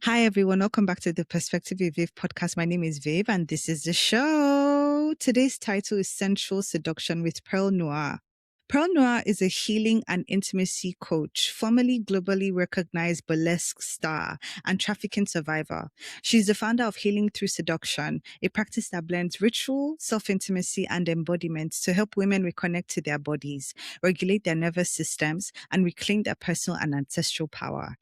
Hi, everyone. Welcome back to the Perspective with Viv podcast. My name is Viv, and this is the show. Today's title is Sensual Seduction with Perle Noire. Perle Noire is a healing and intimacy coach, formerly globally recognized burlesque star and trafficking survivor. She's the founder of Healing Through Seduction, a practice that blends ritual, self-intimacy, and embodiment to help women reconnect to their bodies, regulate their nervous systems, and reclaim their personal and ancestral power.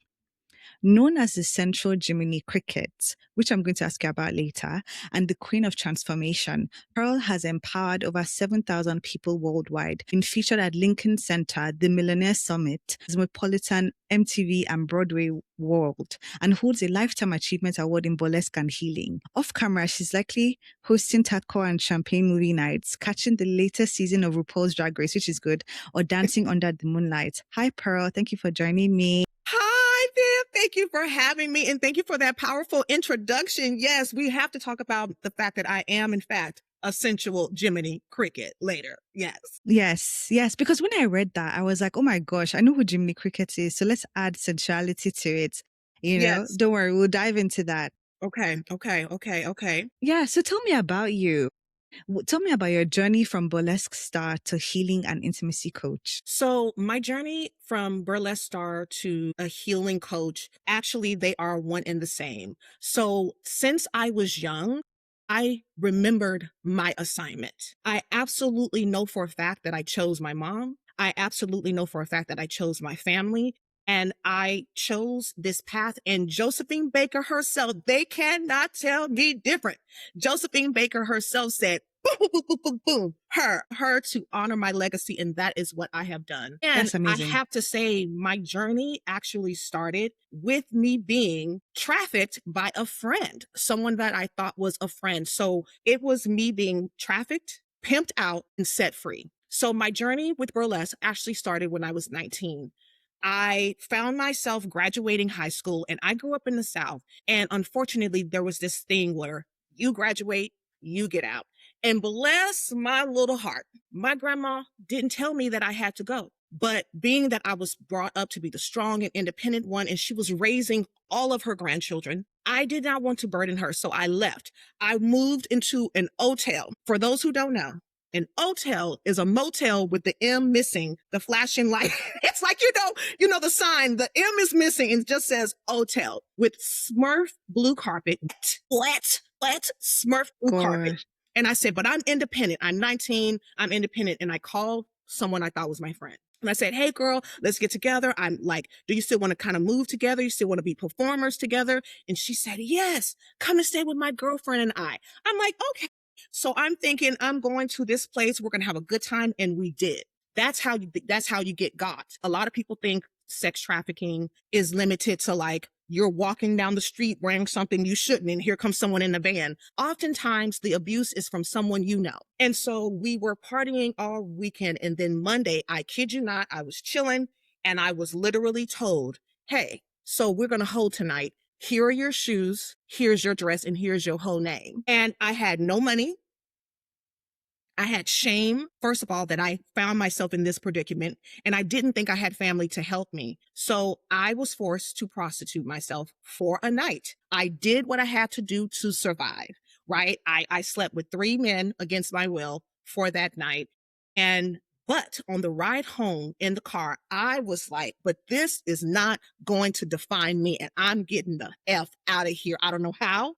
Known as the central Jiminy Cricket, which I'm going to ask you about later, and the Queen of Transformation, Pearl has empowered over 7,000 people worldwide, been featured at Lincoln Center, the Millionaire Summit, Cosmopolitan, MTV, and Broadway World, and holds a Lifetime Achievement Award in Burlesque and Healing. Off camera, she's likely hosting Tatcore and Champagne movie nights, catching the latest season of RuPaul's Drag Race, which is good, or dancing under the moonlight. Hi, Pearl. Thank you for joining me. Hi, Viv. Thank you for having me. And thank you for that powerful introduction. Yes, we have to talk about the fact that I am, in fact, a sensual Jiminy Cricket later. Yes. Yes. Because when I read that, I was like, oh my gosh, I know who Jiminy Cricket is. So let's add sensuality to it. Yes. Don't worry, we'll dive into that. Okay. Yeah. So tell me about you. Tell me about your journey from burlesque star to healing and intimacy coach. So my journey from burlesque star to a healing coach, actually, they are one and the same. So since I was young, I remembered my assignment. I absolutely know for a fact that I chose my mom. I absolutely know for a fact that I chose my family. And I chose this path. And Josephine Baker herself, they cannot tell me different. Josephine Baker herself said, boom, boom, boom, boom, boom, boom, her to honor my legacy. And that is what I have done. And That's amazing. I have to say, my journey actually started with me being trafficked by a friend, someone that I thought was a friend. So it was me being trafficked, pimped out, and set free. So my journey with burlesque actually started when I was 19. I found myself graduating high school, and I grew up in the South. And unfortunately, there was this thing where you graduate, you get out. And bless my little heart, my grandma didn't tell me that I had to go. But being that I was brought up to be the strong and independent one, and she was raising all of her grandchildren, I did not want to burden her. So I left. I moved into an hotel. For those who don't know, an hotel is a motel with the M missing, the flashing light. It's like, you know the sign, the M is missing and it just says hotel with Smurf blue carpet, flat Smurf blue carpet. And I said, but I'm independent. I'm 19. I'm independent. And I called someone I thought was my friend. And I said, hey, girl, let's get together. I'm like, do you still want to kind of move together? You still want to be performers together? And she said, yes, come and stay with my girlfriend and I. I'm like, okay. So I'm thinking I'm going to this place. We're going to have a good time. And we did. That's how you get got. A lot of people think sex trafficking is limited to like, you're walking down the street wearing something you shouldn't, and here comes someone in the van. Oftentimes the abuse is from someone you know. And so we were partying all weekend. And then Monday, I kid you not, I was chilling and I was literally told, hey, so we're going to hold tonight. Here are your shoes. Here's your dress. And here's your whole name. And I had no money. I had shame, first of all, that I found myself in this predicament, and I didn't think I had family to help me. So I was forced to prostitute myself for a night. I did what I had to do to survive, right? I slept with 3 men against my will for that night. But on the ride home in the car, I was like, but this is not going to define me, and I'm getting the F out of here. I don't know how.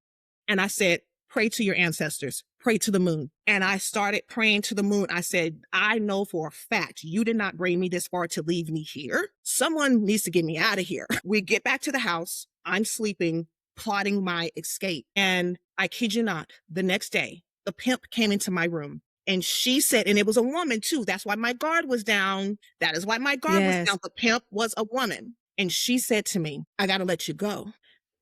And I said, pray to your ancestors, pray to the moon. And I started praying to the moon. I said, I know for a fact you did not bring me this far to leave me here. Someone needs to get me out of here. We get back to the house. I'm sleeping, plotting my escape. And I kid you not, the next day, the pimp came into my room. And she said, and it was a woman too. That's why my guard was down. That is why my guard was down. The pimp was a woman. And she said to me, I got to let you go.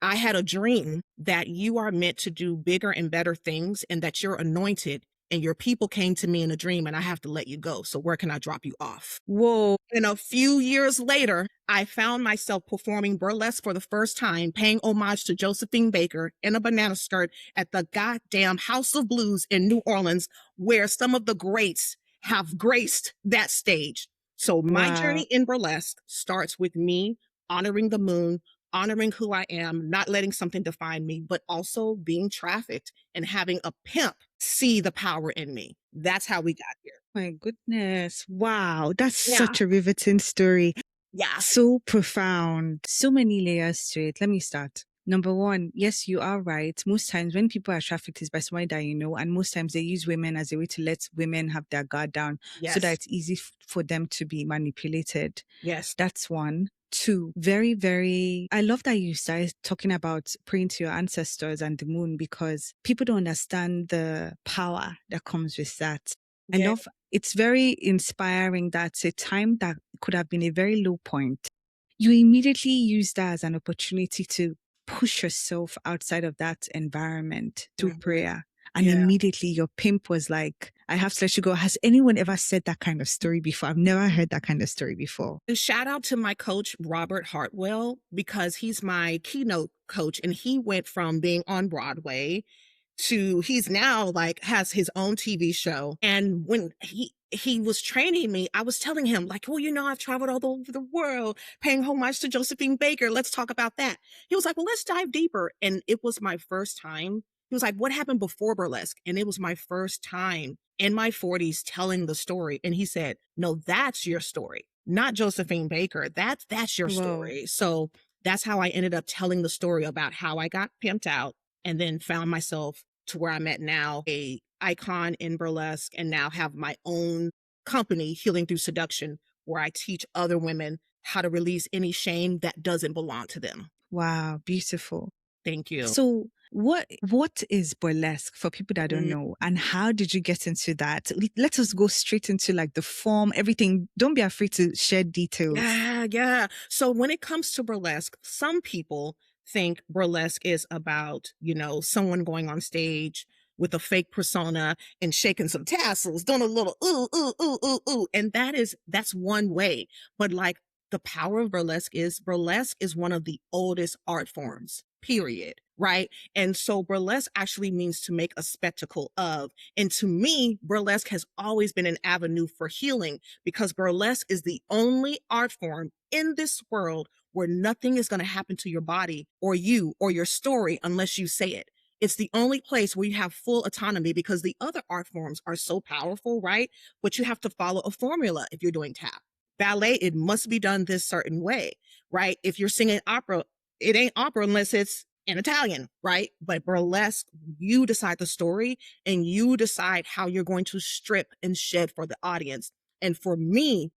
I had a dream that you are meant to do bigger and better things and that you're anointed, and your people came to me in a dream and I have to let you go. So where can I drop you off? Whoa. And a few years later, I found myself performing burlesque for the first time, paying homage to Josephine Baker in a banana skirt at the goddamn House of Blues in New Orleans, where some of the greats have graced that stage. So my journey in burlesque starts with me honoring the moon, honoring who I am, not letting something define me, but also being trafficked and having a pimp see the power in me. That's how we got here. My goodness. Wow. That's Yeah. such a riveting story. Yeah. So profound. So many layers to it. Let me start. Number one, yes, you are right. Most times when people are trafficked, it's by somebody that you know, and most times they use women as a way to let women have their guard down so that Yes. it's easy for them to be manipulated. Yes. That's one. Two, very, very, I love that you started talking about praying to your ancestors and the moon because people don't understand the power that comes with that. I Yeah. love it's very inspiring that a time that could have been a very low point, you immediately use that as an opportunity to push yourself outside of that environment through Mhm. prayer. And Yeah. immediately your pimp was like, I have to let you go. Has anyone ever said that kind of story before? I've never heard that kind of story before. And shout out to my coach, Robert Hartwell, because he's my keynote coach and he went from being on Broadway to he's now like has his own TV show. And when he was training me, I was telling him like, well, I've traveled all over the world paying homage to Josephine Baker. Let's talk about that. He was like, well, let's dive deeper. And it was my first time. He was like, what happened before burlesque? And it was my first time in my 40s telling the story. And he said, no, that's your story, not Josephine Baker. That's your Whoa. story. So that's how I ended up telling the story about how I got pimped out and then found myself to where I'm at now, a icon in burlesque, and now have my own company, Healing Through Seduction, where I teach other women how to release any shame that doesn't belong to them. Wow. Beautiful. Thank you. So what is burlesque for people that don't Mm, know? And how did you get into that? Let us go straight into like the form, everything. Don't be afraid to share details. Yeah, yeah. So when it comes to burlesque, some people think burlesque is about, someone going on stage with a fake persona and shaking some tassels, doing a little ooh, ooh, ooh, ooh, ooh. And that's one way. But like the power of burlesque is one of the oldest art forms, period. Right. And so burlesque actually means to make a spectacle of. And to me, burlesque has always been an avenue for healing because burlesque is the only art form in this world where nothing is going to happen to your body or you or your story unless you say it. It's the only place where you have full autonomy because the other art forms are so powerful, right? But you have to follow a formula if you're doing tap. Ballet, it must be done this certain way, right? If you're singing opera, it ain't opera unless it's in Italian, right? But burlesque, you decide the story and you decide how you're going to strip and shed for the audience. And for me,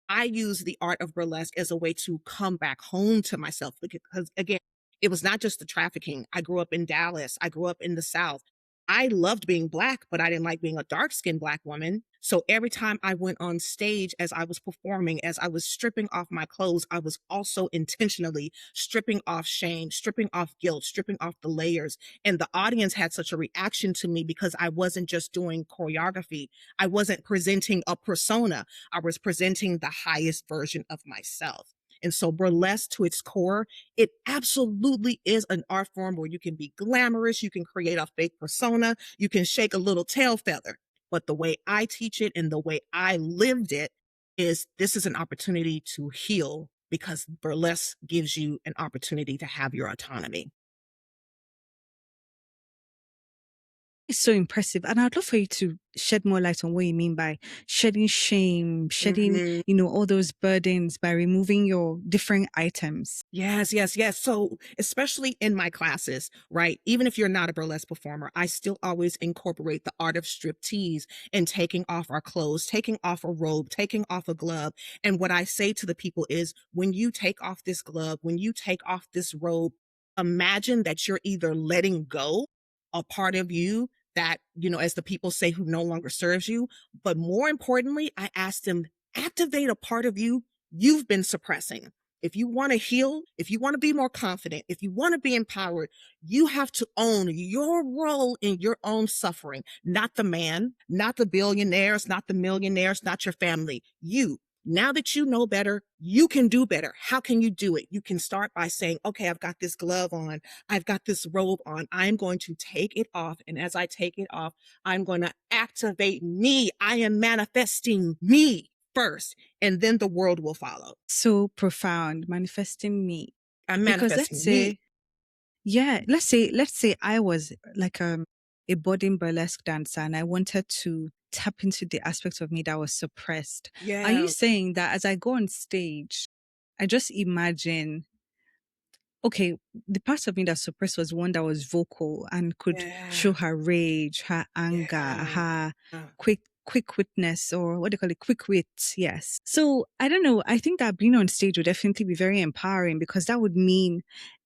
I use the art of burlesque as a way to come back home to myself because again, it was not just the trafficking. I grew up in Dallas. I grew up in the South. I loved being Black, but I didn't like being a dark skinned Black woman. So every time I went on stage as I was performing, as I was stripping off my clothes, I was also intentionally stripping off shame, stripping off guilt, stripping off the layers. And the audience had such a reaction to me because I wasn't just doing choreography. I wasn't presenting a persona. I was presenting the highest version of myself. And so burlesque to its core, it absolutely is an art form where you can be glamorous, you can create a fake persona, you can shake a little tail feather. But the way I teach it and the way I lived it is this is an opportunity to heal because burlesque gives you an opportunity to have your autonomy. It's so impressive. And I'd love for you to shed more light on what you mean by shedding shame, shedding, Mhm. all those burdens by removing your different items. Yes, yes, yes. So, especially in my classes, right? Even if you're not a burlesque performer, I still always incorporate the art of striptease and taking off our clothes, taking off a robe, taking off a glove. And what I say to the people is when you take off this glove, when you take off this robe, imagine that you're either letting go a part of you that, as the people say, who no longer serves you. But more importantly, I ask them, activate a part of you you've been suppressing. If you want to heal, if you want to be more confident, if you want to be empowered, you have to own your role in your own suffering, not the man, not the billionaires, not the millionaires, not your family. You. Now that you know better, you can do better. How can you do it? You can start by saying, okay, I've got this glove on. I've got this robe on. I'm going to take it off. And as I take it off, I'm going to activate me. I am manifesting me first, and then the world will follow. So profound, manifesting me. I'm Because manifesting me. let's say I was like a budding burlesque dancer and I wanted to tap into the aspect of me that was suppressed. Are you Yeah, saying that as I go on stage, I just imagine, okay, the part of me that suppressed was one that was vocal and could yeah, show her rage, her anger, yeah. her quick witness, or what do you call it, quick wit. Yes. So I don't know. I think that being on stage would definitely be very empowering because that would mean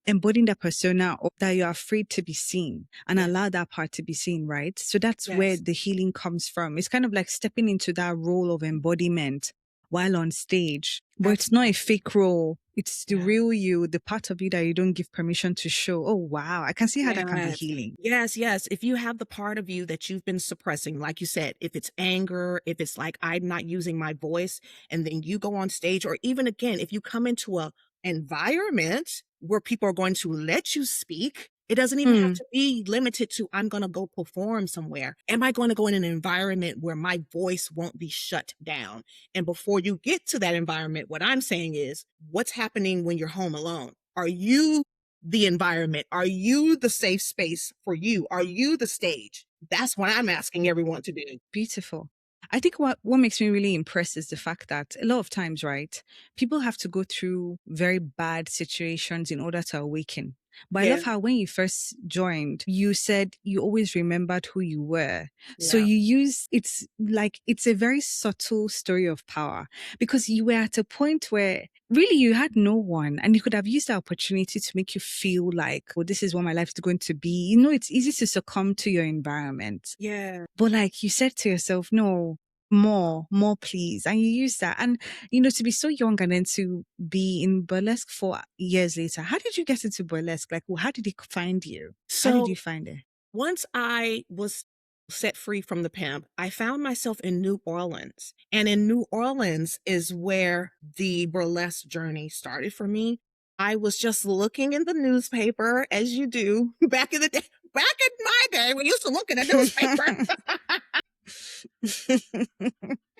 embodying that persona or that you're afraid to be seen and Yeah, allow that part to be seen, right? So that's where yes, the healing comes from. It's kind of like stepping into that role of embodiment while on stage. But it's not a absolutely. fake role. It's the Yeah. real you, the part of you that you don't give permission to show. Oh, wow. I can see how that can be Yes. healing. Yes, yes. If you have the part of you that you've been suppressing, like you said, if it's anger, if it's like I'm not using my voice, and then you go on stage, or even again, if you come into a environment where people are going to let you speak, it doesn't even have Mm, to be limited to I'm going to go perform somewhere. Am I going to go in an environment where my voice won't be shut down? And before you get to that environment, what I'm saying is, what's happening when you're home alone? Are you the environment? Are you the safe space for you? Are you the stage? That's what I'm asking everyone to do. beautiful. I think what makes me really impressed is the fact that a lot of times, right, people have to go through very bad situations in order to awaken. But I Yeah, love how when you first joined, you said you always remembered who you were. So yeah. you use, it's like, it's a very subtle story of power because you were at a point where really you had no one and you could have used the opportunity to make you feel like, well, this is what my life is going to be. You know, it's easy to succumb to your environment. Yeah. But like you said to yourself, no, more, please. And you use that. And, to be so young and then to be in burlesque 4 years later, how did you get into burlesque? Like, well, how did it find you? How did So you find it? once I was set free from the pimp, I found myself in New Orleans. And in New Orleans is where the burlesque journey started for me. I was just looking in the newspaper, as you do back in the day. Back in my day, we used to look in the newspaper.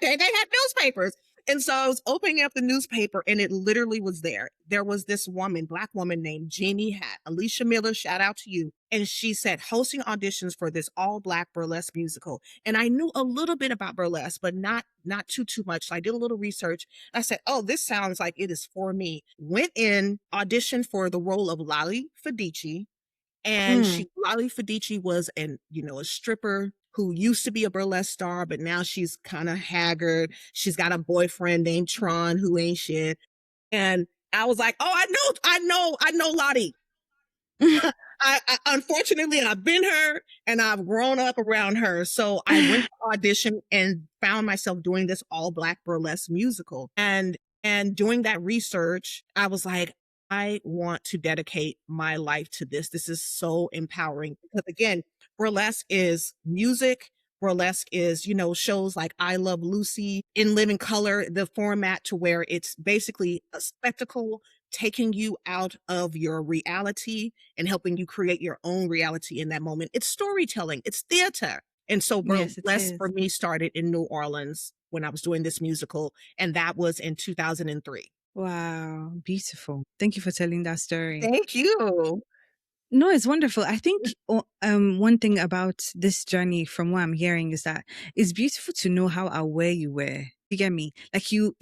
They had newspapers. And so I was opening up the newspaper and it literally was there. There was this woman, Black woman named Jeannie Hatt, Alicia Miller, shout out to you. And she said, hosting auditions for this all Black burlesque musical. And I knew a little bit about burlesque, but not too much. So I did a little research. I said, oh, this sounds like it is for me. Went in, auditioned for the role of Lali Fedici, and Mm. Lali Fedici was a stripper who used to be a burlesque star, but now she's kind of haggard. She's got a boyfriend named Tron who ain't shit. And I was like, oh, I know Lottie. I unfortunately I've been her and I've grown up around her. So I went to audition and found myself doing this all Black burlesque musical. And doing that research, I was like, I want to dedicate my life to this. This is so empowering because again, burlesque is music. Burlesque is, shows like I Love Lucy in living color, the format to where it's basically a spectacle taking you out of your reality and helping you create your own reality in that moment. It's storytelling, it's theater. And so Yes, it Burlesque for is. me started in New Orleans when I was doing this musical, and that was in 2003. Wow, beautiful. Thank you for telling that story. Thank you. No, it's wonderful. I think one thing about this journey, from what I'm hearing, is that it's beautiful to know how aware you were. You get me? Like you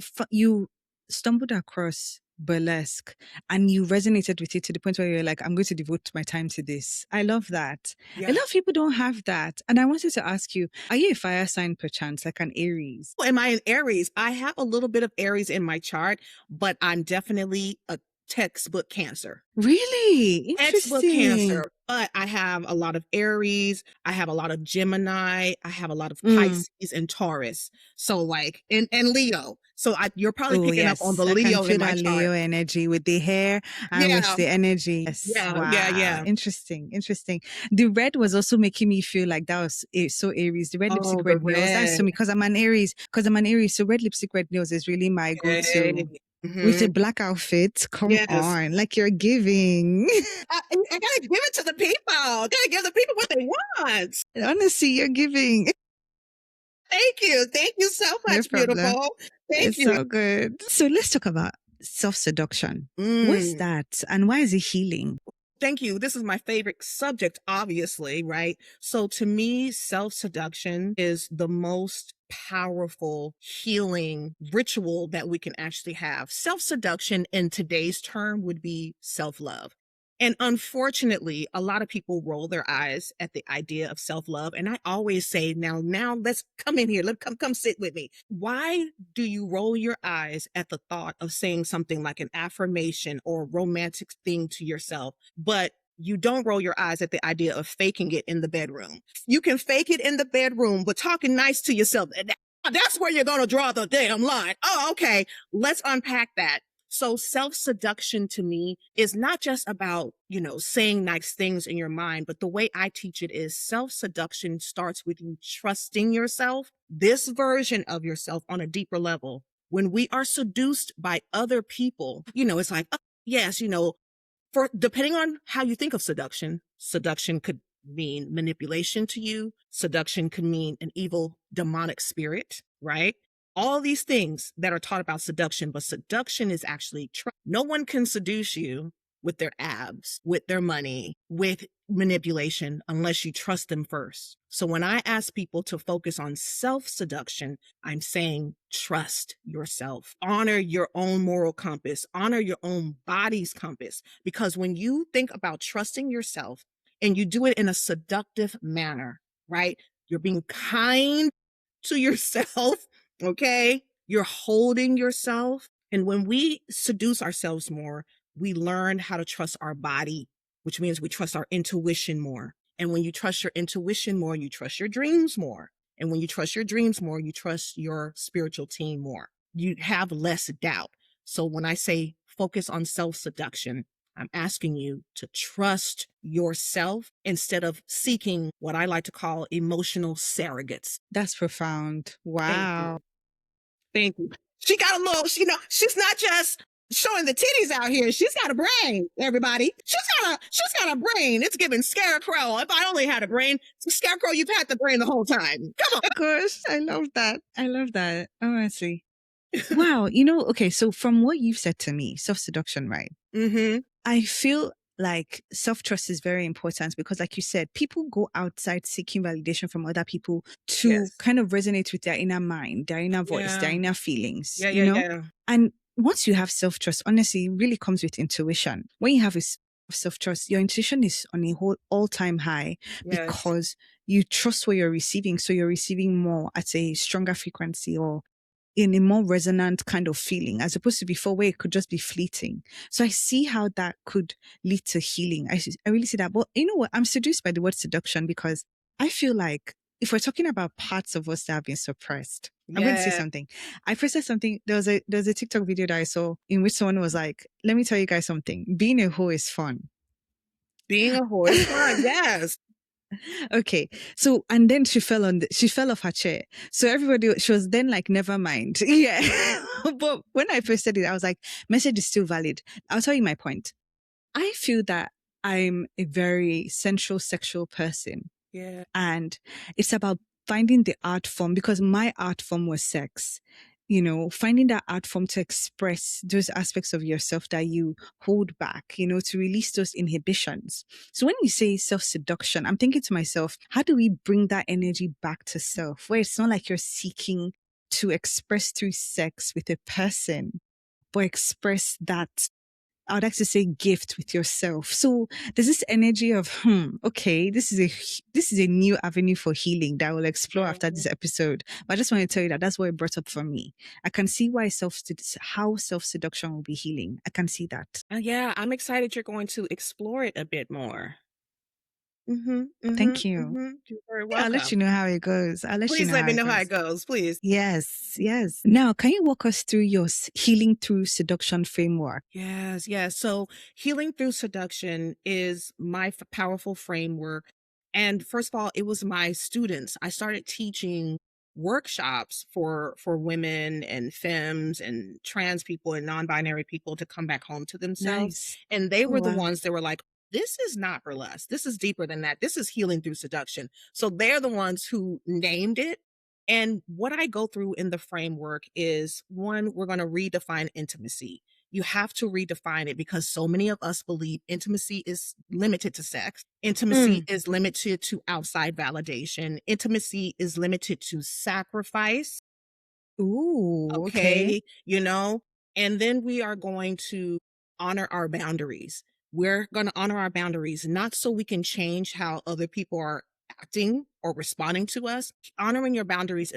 stumbled across burlesque and you resonated with it to the point where you're like, I'm going to devote my time to this. I love that. A Yeah. lot of people don't have that. And I wanted to ask you, are you a fire sign perchance, like an Aries? Am I an Aries? I have a little bit of Aries in my chart, but I'm definitely a textbook Cancer. Really? Textbook Interesting. Cancer, but I have a lot of Aries, I have a lot of Gemini, I have a lot of Mm. Pisces and Taurus. So like and Leo. So you're probably Oh, picking up on yes. the I can Leo in feel my that chart. Leo energy with the hair and with Yeah, the energy. Yes. yeah, yeah, Wow. yeah. Interesting. Interesting. The red was also making me feel like that was so Aries. The red Oh, lipstick, the red nails. That's red. so me because I'm an Aries. Because I'm an Aries. So red lipstick, red nails is really my Yay. go-to. With a Mhm. black outfit. Come Yes. on. Like you're giving. I gotta give it to the people. I gotta give the people what they want. Honestly, you're giving. Thank you. Thank you so No much, problem. beautiful. Thank It's you. so good. So let's talk about self-seduction. What's Mm. that? And why is it healing? Thank you. This is my favorite subject, obviously, right? So to me, self-seduction is the most powerful healing ritual that we can actually have. Self-seduction in today's term would be self-love. And unfortunately, a lot of people roll their eyes at the idea of self-love. And I always say, now let's come in here. Come sit with me. Why do you roll your eyes at the thought of saying something like an affirmation or a romantic thing to yourself, but you don't roll your eyes at the idea of faking it in the bedroom? You can fake it in the bedroom, but talking nice to yourself, that's where you're going to draw the damn line. Oh, okay. Let's unpack that. So self-seduction to me is not just about, saying nice things in your mind, but the way I teach it is self-seduction starts with you trusting yourself, this version of yourself on a deeper level. When we are seduced by other people, it's like, oh, yes, for depending on how you think of seduction, seduction could mean manipulation to you. Seduction could mean an evil demonic spirit, right? All these things that are taught about seduction, but seduction is actually no one can seduce you with their abs, with their money, with manipulation unless you trust them first. So when I ask people to focus on self-seduction, I'm saying trust yourself, honor your own moral compass, honor your own body's compass. Because when you think about trusting yourself and you do it in a seductive manner, right? You're being kind to yourself, okay? You're holding yourself. And when we seduce ourselves more, we learn how to trust our body, which means we trust our intuition more. And when you trust your intuition more, you trust your dreams more. And when you trust your dreams more, you trust your spiritual team more. You have less doubt. So when I say focus on self-seduction, I'm asking you to trust yourself instead of seeking what I like to call emotional surrogates. That's profound. Thank Wow. you. Thank you. She got a little, she's not just showing the titties out here. She's got a brain, everybody. She's got a brain. It's giving scarecrow. If I only had a brain, scarecrow, you've had the brain the whole time. Come on. Gosh, I love that. I love that. Honestly. Wow. Okay, so from what you've said to me, self-seduction, right? Mm-hmm. I feel like self-trust is very important because, like you said, people go outside seeking validation from other people to Yes. kind of resonate with their inner mind, their inner voice, their Yeah. inner feelings, Yeah. And once you have self-trust, honestly, it really comes with intuition. When you have a self-trust, your intuition is on a whole all-time high because you trust what you're receiving. So you're receiving more at a stronger frequency or in a more resonant kind of feeling, as opposed to before where it could just be fleeting. So I see how that could lead to healing. I really see that. But you know what? I'm seduced by the word seduction because I feel like if we're talking about parts of us that have been suppressed, I'm going to say something. I posted something. There was a TikTok video that I saw in which someone was like, let me tell you guys something. Being a hoe is fun. Being a hoe is fun. Yes. Okay. So, and then she fell off her chair. So she was then like, never mind. Yeah. But when I posted it, I was like, message is still valid. I'll tell you my point. I feel that I'm a very sensual, sexual person. Yeah. And it's about finding the art form because my art form was sex. Finding that art form to express those aspects of yourself that you hold back, to release those inhibitions. So when you say self-seduction, I'm thinking to myself, how do we bring that energy back to self, where it's not like you're seeking to express through sex with a person, but express that, I would like to say, gift with yourself. So there's this energy of, okay, this is a new avenue for healing that I will explore after this episode. But I just want to tell you that that's what it brought up for me. I can see how self-seduction will be healing. I can see that. Yeah, I'm excited you're going to explore it a bit more. Thank you. You're very Yeah, I'll let you welcome. know how it goes. Please let me know how it goes, please. Yes. Now, can you walk us through your healing through seduction framework? Yes. So healing through seduction is my powerful framework. And first of all, it was my students. I started teaching workshops for women and femmes and trans people and non-binary people to come back home to themselves. Nice. And they Oh, were the wow. ones that were like, this is not burlesque. This is deeper than that. This is healing through seduction. So they're the ones who named it. And what I go through in the framework is, one, we're going to redefine intimacy. You have to redefine it because so many of us believe intimacy is limited to sex. Intimacy Mm. is limited to outside validation. Intimacy is limited to sacrifice. Ooh, okay. Okay, and then we are going to honor our boundaries. We're going to honor our boundaries, not so we can change how other people are acting or responding to us. Honoring your boundaries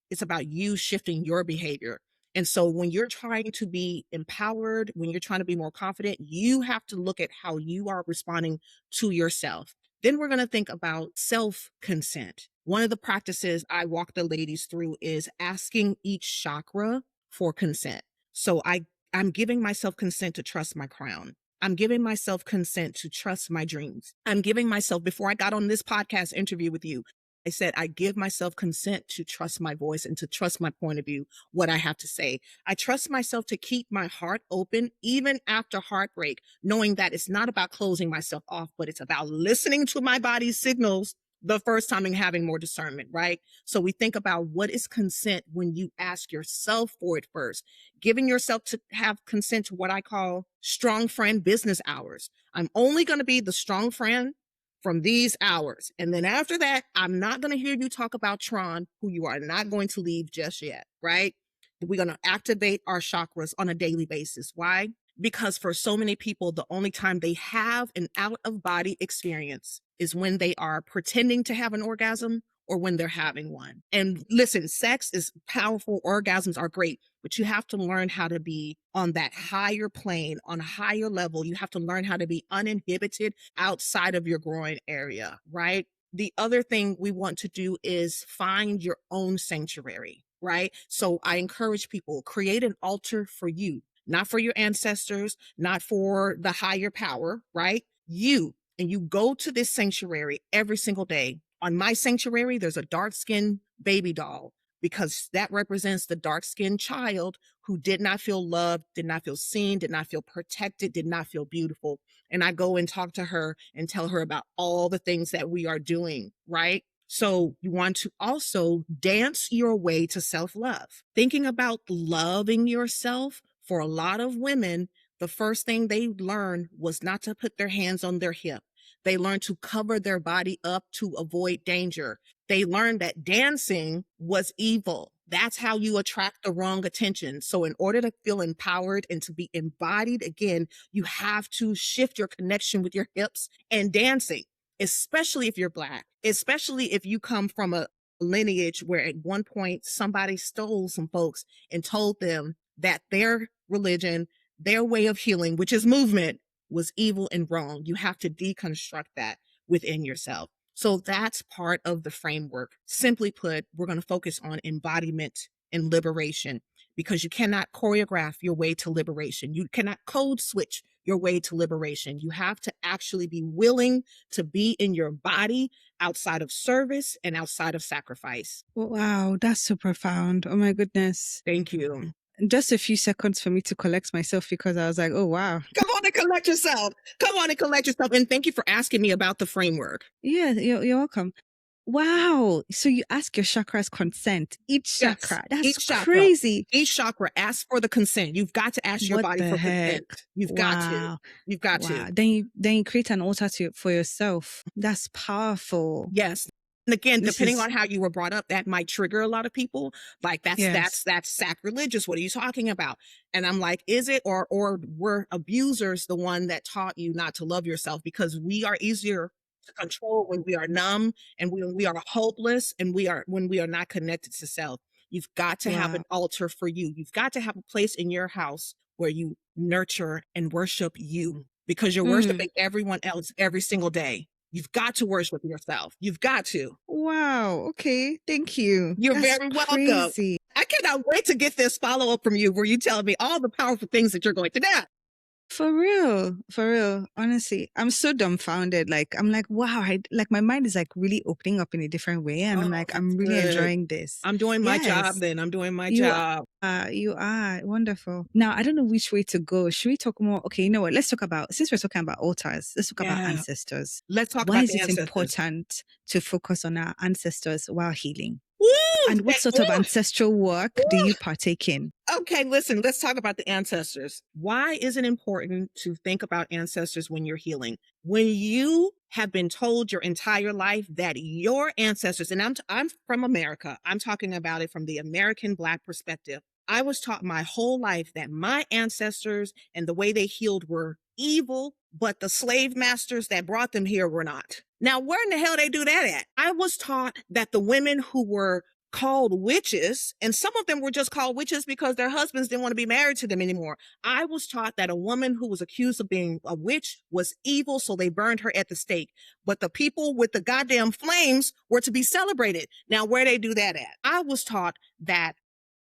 it's about you shifting your behavior. And so when you're trying to be empowered, when you're trying to be more confident, you have to look at how you are responding to yourself. Then we're going to think about self consent. One of the practices I walk the ladies through is asking each chakra for consent. So I'm giving myself consent to trust my crown. I'm giving myself consent to trust my dreams. I'm giving myself, before I got on this podcast interview with you, I said, I give myself consent to trust my voice and to trust my point of view, what I have to say. I trust myself to keep my heart open, even after heartbreak, knowing that it's not about closing myself off, but it's about listening to my body's signals the first time and having more discernment, right? So we think about what is consent when you ask yourself for it first, giving yourself to have consent to what I call strong friend business hours. I'm only going to be the strong friend from these hours. And then after that, I'm not going to hear you talk about Tron, who you are not going to leave just yet, right? We're going to activate our chakras on a daily basis. Why? Because for so many people, the only time they have an out of body experience is when they are pretending to have an orgasm or when they're having one. And listen, sex is powerful. Orgasms are great, but you have to learn how to be on that higher plane, on a higher level. You have to learn how to be uninhibited outside of your groin area, right? The other thing we want to do is find your own sanctuary, right? So I encourage people, create an altar for you, not for your ancestors, not for the higher power, right? You. And you go to this sanctuary every single day. On my sanctuary, there's a dark skinned baby doll because that represents the dark skinned child who did not feel loved, did not feel seen, did not feel protected, did not feel beautiful. And I go and talk to her and tell her about all the things that we are doing, right? So you want to also dance your way to self-love. Thinking about loving yourself, for a lot of women, the first thing they learned was not to put their hands on their hip. They learned to cover their body up to avoid danger. They learned that dancing was evil. That's how you attract the wrong attention. So in order to feel empowered and to be embodied again, you have to shift your connection with your hips and dancing, especially if you're Black, especially if you come from a lineage where at one point somebody stole some folks and told them that their religion, their way of healing, which is movement, was evil and wrong. You have to deconstruct that within yourself. So that's part of the framework. Simply put, we're going to focus on embodiment and liberation because you cannot choreograph your way to liberation. You cannot code switch your way to liberation. You have to actually be willing to be in your body outside of service and outside of sacrifice. Wow, that's so profound. Oh my goodness. Thank you. Just a few seconds for me to collect myself because I was like, oh, wow. Come on and collect yourself. Come on and collect yourself. And thank you for asking me about the framework. Yeah, you're welcome. Wow. So you ask your chakras consent, each Yes, chakra. That's each chakra. crazy. Each chakra asks for the consent. You've got to ask your What body the for heck? consent. You've got to. Wow. You've got Wow. to. Then you create an altar for yourself. That's powerful. Yes. And again, This depending is on how you were brought up, that might trigger a lot of people. Like yes. that's sacrilegious. What are you talking about? And I'm like, is it or were abusers the one that taught you not to love yourself? Because we are easier to control when we are numb and when we are hopeless and when we are not connected to self. You've got to have Wow. an altar for you. You've got to have a place in your house where you nurture and worship you because you're worshiping everyone else every single day. You've got to worship yourself. You've got to. Wow. Okay. Thank you. You're That's very welcome. crazy. I cannot wait to get this follow up from you where you tell me all the powerful things that you're going to do. For real. For real. Honestly, I'm so dumbfounded. Like, I'm like, wow. Like my mind is like really opening up in a different way. And I'm like, I'm really enjoying this. I'm doing my job Yes. then. I'm doing my You job. you are wonderful. Now, I don't know which way to go. Should we talk more? Okay, you know what? Let's talk about, since we're talking about altars, let's talk about ancestors. Let's talk Why about is the it ancestors. important to focus on our ancestors while healing? Woo! And what sort of ancestral work do you partake in? Okay, listen, let's talk about the ancestors. Why is it important to think about ancestors when you're healing? When you have been told your entire life that your ancestors, and I'm from America, I'm talking about it from the American Black perspective. I was taught my whole life that my ancestors and the way they healed were evil, but the slave masters that brought them here were not. Now, where in the hell they do that at? I was taught that the women who were called witches, and some of them were just called witches because their husbands didn't want to be married to them anymore. I was taught that a woman who was accused of being a witch was evil, so they burned her at the stake. But the people with the goddamn flames were to be celebrated. Now, where they do that at? I was taught that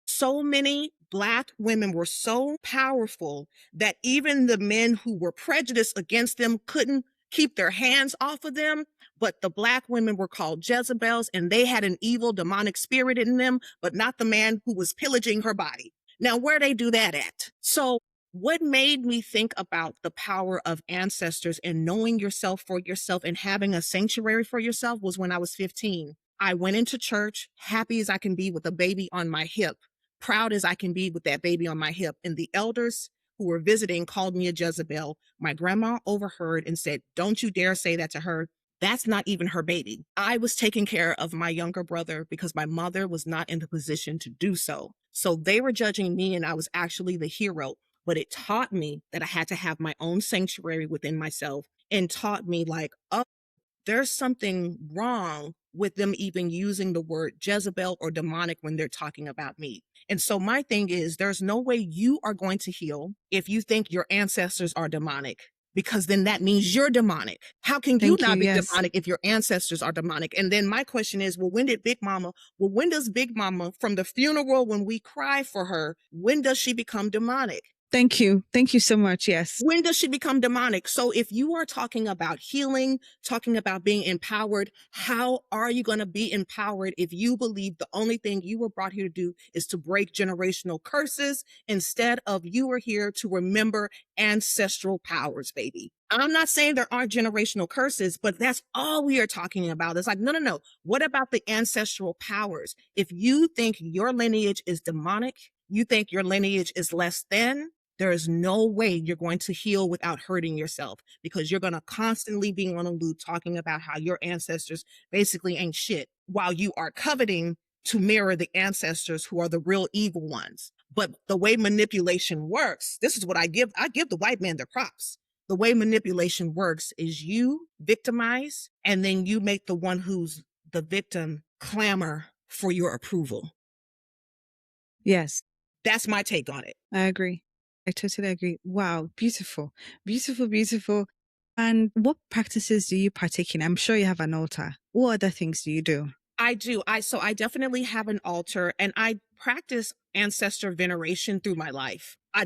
so many Black women were so powerful that even the men who were prejudiced against them couldn't keep their hands off of them. But the Black women were called Jezebels, and they had an evil demonic spirit in them, but not the man who was pillaging her body. Now, where they do that at? So what made me think about the power of ancestors and knowing yourself for yourself and having a sanctuary for yourself was when I was 15. I went into church happy as I can be with a baby on my hip, proud as I can be with that baby on my hip. And the elders who were visiting called me a Jezebel. My grandma overheard and said, "Don't you dare say that to her. That's not even her baby." I was taking care of my younger brother because my mother was not in the position to do so. So they were judging me, and I was actually the hero. But it taught me that I had to have my own sanctuary within myself, and taught me, like, oh, there's something wrong with them even using the word Jezebel or demonic when they're talking about me. And so my thing is, there's no way you are going to heal if you think your ancestors are demonic, because then that means you're demonic. How can you Thank you. not be Yes. demonic if your ancestors are demonic? And then my question is, well, when does Big Mama, from the funeral when we cry for her, when does she become demonic? Thank you. Thank you so much. Yes. When does she become demonic? So if you are talking about healing, talking about being empowered, how are you going to be empowered if you believe the only thing you were brought here to do is to break generational curses instead of you are here to remember ancestral powers, baby? I'm not saying there aren't generational curses, but that's all we are talking about. It's like, no, no, no. What about the ancestral powers? If you think your lineage is demonic, you think your lineage is less than, there is no way you're going to heal without hurting yourself, because you're going to constantly be on a loop talking about how your ancestors basically ain't shit while you are coveting to mirror the ancestors who are the real evil ones. But the way manipulation works, this is what I give the white man their props. The way manipulation works is you victimize, and then you make the one who's the victim clamor for your approval. Yes. That's my take on it. I agree. I totally agree. Wow. Beautiful. Beautiful, beautiful. And what practices do you partake in? I'm sure you have an altar. What other things do you do? I do. I definitely have an altar, and I practice ancestor veneration through my life. I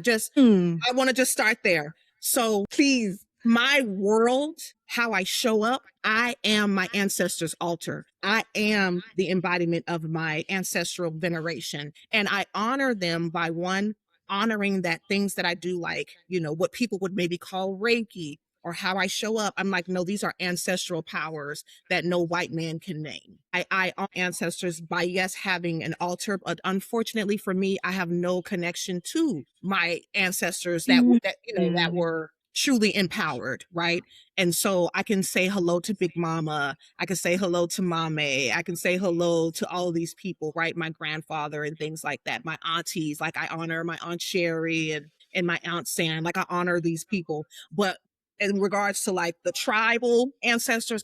want to just start there. So Please. my world, how I show up, I am my ancestors' altar. I am the embodiment of my ancestral veneration. And I honor them by, one, honoring that things that I do, like, what people would maybe call Reiki, or how I show up. I'm like, no, these are ancestral powers that no white man can name. I honor ancestors by, yes, having an altar, but unfortunately for me, I have no connection to my ancestors that Mm. were truly empowered, right? And so I can say hello to Big Mama. I can say hello to Mame. I can say hello to all of these people, right? My grandfather and things like that. My aunties, like I honor my Aunt Sherry and my Aunt Sam. Like I honor these people. But in regards to like the tribal ancestors,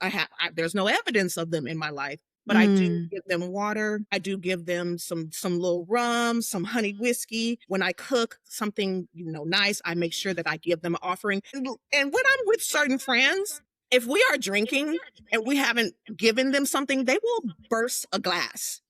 there's no evidence of them in my life. But I do Mm. give them water. I do give them some little rum, some honey whiskey. When I cook something, nice, I make sure that I give them an offering. And when I'm with certain friends, if we are drinking and we haven't given them something, they will burst a glass.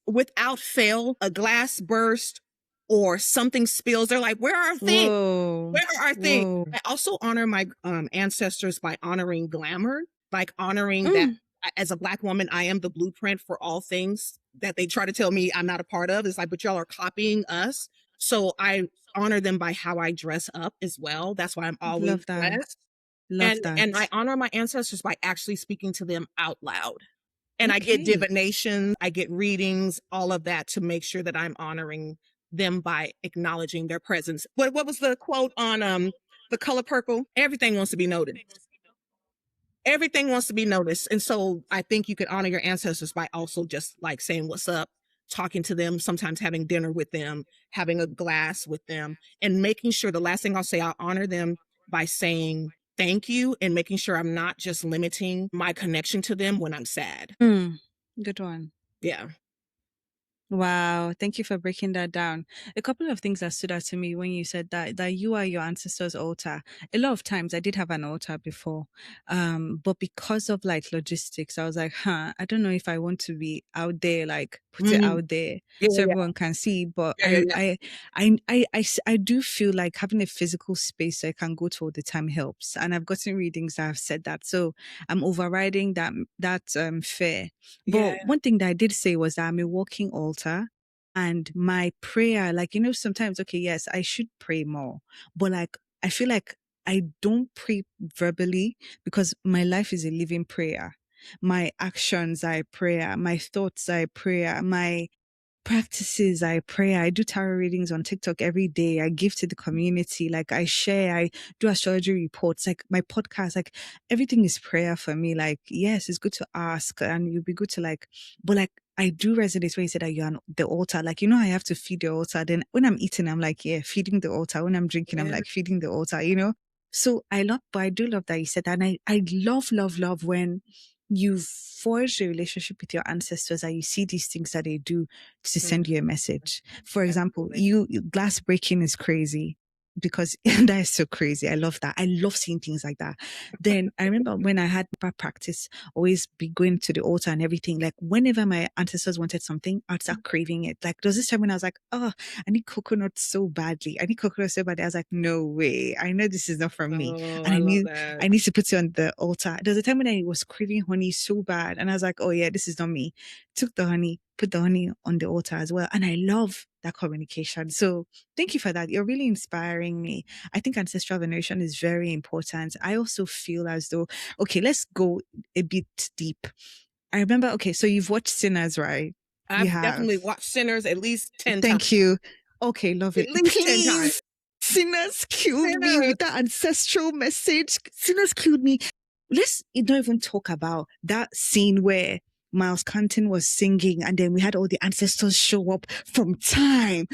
Without fail, a glass burst or something spills. They're like, "Where are our things? Whoa. Where are our things?" Whoa. I also honor my ancestors by honoring glamour, like honoring that Mm. as a Black woman, I am the blueprint for all things that they try to tell me I'm not a part of. It's like, but y'all are copying us. So I honor them by how I dress up as well. That's why I'm always Love that. dressed. Love And I that. honor my ancestors by actually speaking to them out loud. And I get Okay. divination, I get readings, all of that to make sure that I'm honoring them by acknowledging their presence. What was the quote on The Color Purple? Everything wants to be noted. Everything wants to be noticed. And so I think you can honor your ancestors by also just like saying what's up, talking to them, sometimes having dinner with them, having a glass with them, and making sure the last thing I'll say, I'll honor them by saying thank you and making sure I'm not just limiting my connection to them when I'm sad. Mm, good one. Yeah. Wow, thank you for breaking that down. A couple of things that stood out to me when you said that you are your ancestors' altar. A lot of times I did have an altar before. But because of like logistics, I was like, I don't know if I want to be out there, like put it Mhm. out there Yeah, so yeah, everyone can see. But yeah, yeah, yeah. I do feel like having a physical space I can go to all the time helps. And I've gotten readings that have said that. So I'm overriding that fear. Yeah. But one thing that I did say was that I'm a walking altar, and my prayer, like, sometimes, okay, yes, I should pray more, but like, I feel like I don't pray verbally because my life is a living prayer. My actions are a prayer. My thoughts are a prayer. My practices, I pray, I do tarot readings on TikTok every day. I give to the community, like I share, I do astrology reports, like my podcast, like everything is prayer for me. Like, yes, it's good to ask and it'll be good to like, but like I do resonate when you say that you're on the altar. Like, I have to feed the altar. Then when I'm eating, I'm like, yeah, feeding the altar. When I'm drinking, I'm Yeah. like feeding the altar. So but I do love that you said that. And I love, love, love when you've forged a relationship with your ancestors and you see these things that they do to Mhm. send you a message. For example, Absolutely. glass breaking is crazy because that is so crazy. I love that. I love seeing things like that. Then I remember when I had my practice, always be going to the altar and everything. Like whenever my ancestors wanted something, I'd start craving it. Like there was this time when I was like, oh, I need coconut so badly. I need coconut so badly. I was like, no way. I know this is not from me. Oh, And I love that. I need to put it on the altar. There was a time when I was craving honey so bad. And I was like, oh yeah, this is not me. Took the honey, put the honey on the altar as well. And I love that communication. So thank you for that. You're really inspiring me. I think ancestral veneration is very important. I also feel as though, okay, let's go a bit deep. I remember, okay, so you've watched Sinners, right? You I've have. definitely watched Sinners at least 10 times. Thank you. Okay, love At it. least 10 times. Please. Sinners killed me Sinners. with that ancestral message. Sinners killed me. Let's not even talk about that scene where Miles Canton was singing and then we had all the ancestors show up from time,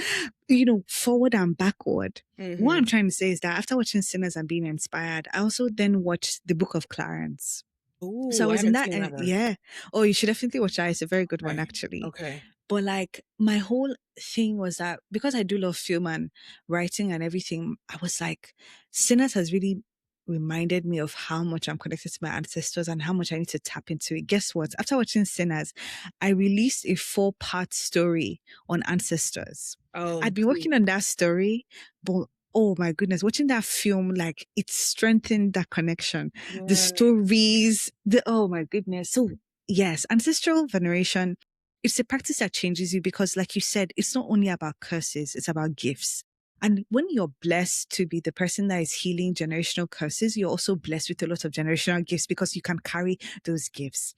forward and backward. What I'm Mm-hmm. trying to say is that after watching Sinners and being inspired, I also then watched the Book of Clarence. So I Ooh, I was in haven't that, seen that one. yeah. Oh, you should definitely watch that. It's a very good one, Okay. actually. Okay. But like my whole thing was that because I do love film and writing and everything, I was like, Sinners has really reminded me of how much I'm connected to my ancestors and how much I need to tap into it. Guess what? After watching Sinners, I released a 4-part story on ancestors. Oh, I'd been sweet. working on that story, but oh my goodness, watching that film, like it strengthened that connection. The Yeah. stories, oh my goodness. So yes, ancestral veneration, it's a practice that changes you because like you said, it's not only about curses, it's about gifts. And when you're blessed to be the person that is healing generational curses, you're also blessed with a lot of generational gifts because you can carry those gifts.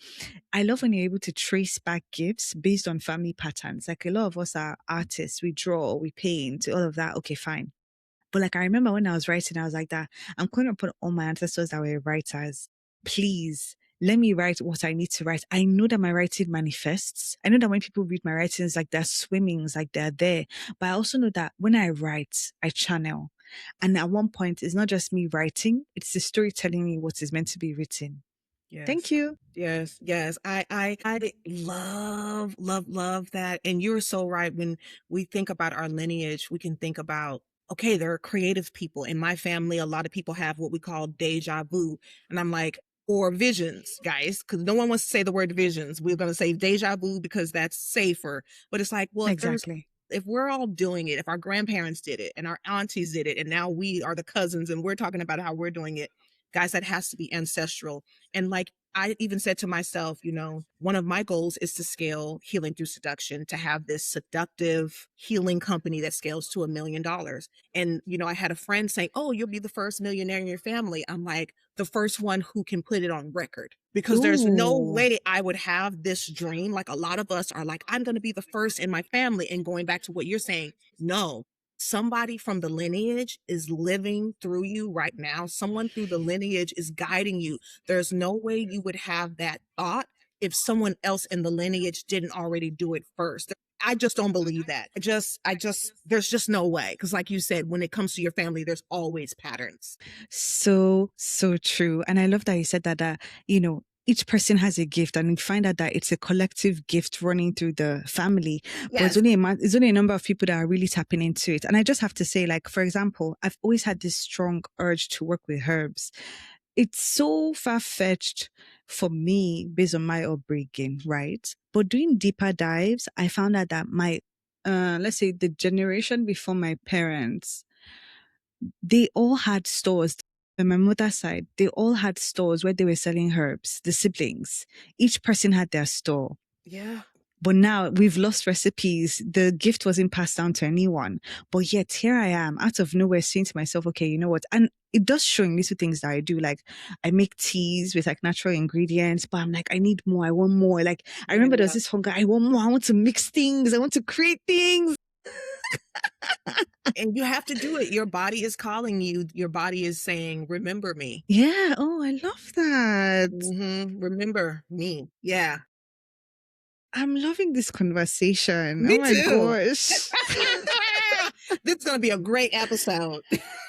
I love when you're able to trace back gifts based on family patterns. Like a lot of us are artists, we draw, we paint, all of that. Okay, fine. But like I remember when I was writing, I was like that, I'm going to put all my ancestors that were writers. Please let me write what I need to write. I know that my writing manifests. I know that when people read my writings, like they're swimming, it's like they're there. But I also know that when I write, I channel. And at one point, it's not just me writing, it's the story telling me what is meant to be written. Thank Yes. you. Yes, yes. I love, love, love that. And you're so right. When we think about our lineage, we can think about, okay, there are creative people. In my family, a lot of people have what we call deja vu. And I'm like, or visions, guys, because no one wants to say the word visions. We're going to say deja vu because that's safer. But it's like, well, Exactly. if we're all doing it, if our grandparents did it and our aunties did it, and now we are the cousins and we're talking about how we're doing it, guys, that has to be ancestral. And like I even said to myself, one of my goals is to scale Healing Through Seduction, to have this seductive healing company that scales to $1 million. And, I had a friend say, "Oh, you'll be the first millionaire in your family." I'm like, the first one who can put it on record, because there's no Ooh. way I would have this dream. Like, a lot of us are like, I'm going to be the first in my family. And going back to what you're saying, no, somebody from the lineage is living through you right now. Someone through the lineage is guiding you. There's no way you would have that thought if someone else in the lineage didn't already do it first. I just don't believe that. There's just no way. Because, like you said, when it comes to your family, there's always patterns. So, so true. And I love that you said that, each person has a gift, and you find out that it's a collective gift running through the family, but Yes. it's only a number of people that are really tapping into it. And I just have to say, like, for example, I've always had this strong urge to work with herbs. It's so far-fetched for me based on my upbringing, right? But doing deeper dives, I found out that let's say the generation before my parents, they all had stores. On my mother's side, they all had stores where they were selling herbs, the siblings. Each person had their store. Yeah. But now we've lost recipes. The gift wasn't passed down to anyone. But yet here I am out of nowhere saying to myself, okay, you know what? And it does show in little things that I do. Like I make teas with like natural ingredients, but I'm like, I need more. I want more. Like I remember there was Yeah. this hunger. I want more. I want to mix things. I want to create things. And you have to do it. Your body is calling you. Your body is saying, remember me. Yeah. Oh, I love that. Remember me. Yeah. I'm loving this conversation. Oh Me my too. gosh. This is going to be a great episode.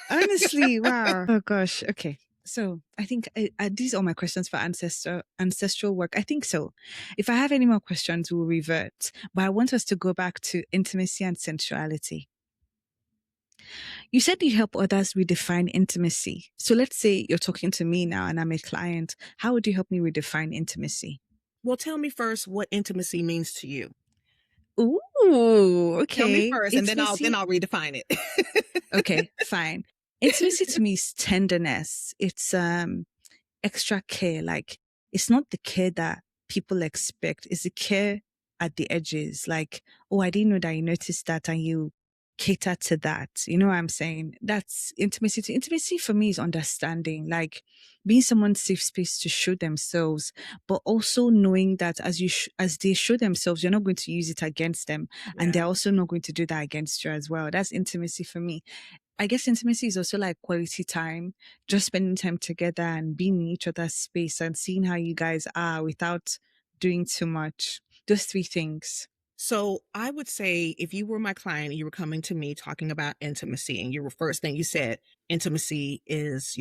Honestly, wow. Oh gosh. Okay. So I think these are my questions for ancestral work. I think so. If I have any more questions, we'll revert. But I want us to go back to intimacy and sensuality. You said you help others redefine intimacy. So let's say you're talking to me now and I'm a client. How would you help me redefine intimacy? Well, tell me first what intimacy means to you. Ooh, Tell me okay. first, and then I'll Intimacy. redefine it. Okay, fine. Intimacy to me is tenderness. It's extra care. Like it's not the care that people expect. It's the care at the edges. Like, oh, I didn't know that you noticed that and you cater to that. You know what I'm saying? That's intimacy. Intimacy for me is understanding, like being someone's safe space to show themselves, but also knowing that as they show themselves, you're not going to use it against them, and they're Yeah. also not going to do that against you as well. That's intimacy for me. I guess intimacy is also like quality time, just spending time together and being in each other's space and seeing how you guys are without doing too much. Those three things. So I would say if you were my client, you were coming to me talking about intimacy, and your first thing you said, intimacy is,